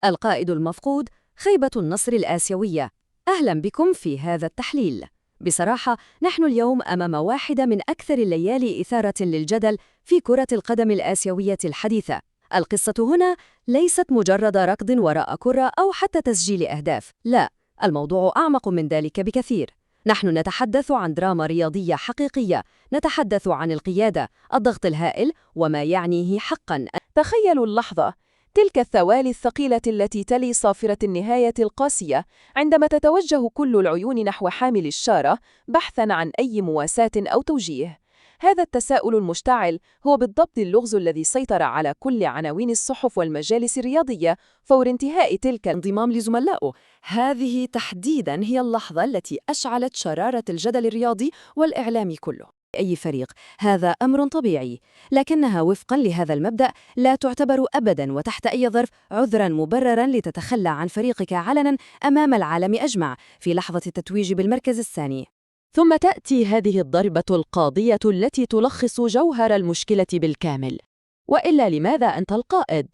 القائد المفقود، خيبة النصر الآسيوية. أهلا بكم في هذا التحليل. بصراحة، نحن اليوم أمام واحدة من أكثر الليالي إثارة للجدل في كرة القدم الآسيوية الحديثة. القصة هنا ليست مجرد ركض وراء كرة أو حتى تسجيل أهداف، لا، الموضوع أعمق من ذلك بكثير. نحن نتحدث عن دراما رياضية حقيقية، نتحدث عن القيادة، الضغط الهائل، وما يعنيه حقاً. تخيلوا اللحظة، تلك الثواني الثقيلة التي تلي صافرة النهاية القاسية، عندما تتوجه كل العيون نحو حامل الشارة بحثاً عن أي مواساة أو توجيه. هذا التساؤل المشتعل هو بالضبط اللغز الذي سيطر على كل عناوين الصحف والمجالس الرياضية فور انتهاء تلك انضمام لزملائه. هذه تحديداً هي اللحظة التي أشعلت شرارة الجدل الرياضي والإعلامي كله. أي فريق، هذا أمر طبيعي، لكنها وفقاً لهذا المبدأ لا تعتبر أبداً وتحت أي ظرف عذراً مبرراً لتتخلى عن فريقك علناً أمام العالم أجمع في لحظة التتويج بالمركز الثاني. ثم تأتي هذه الضربة القاضية التي تلخص جوهر المشكلة بالكامل. وإلا لماذا أنت القائد؟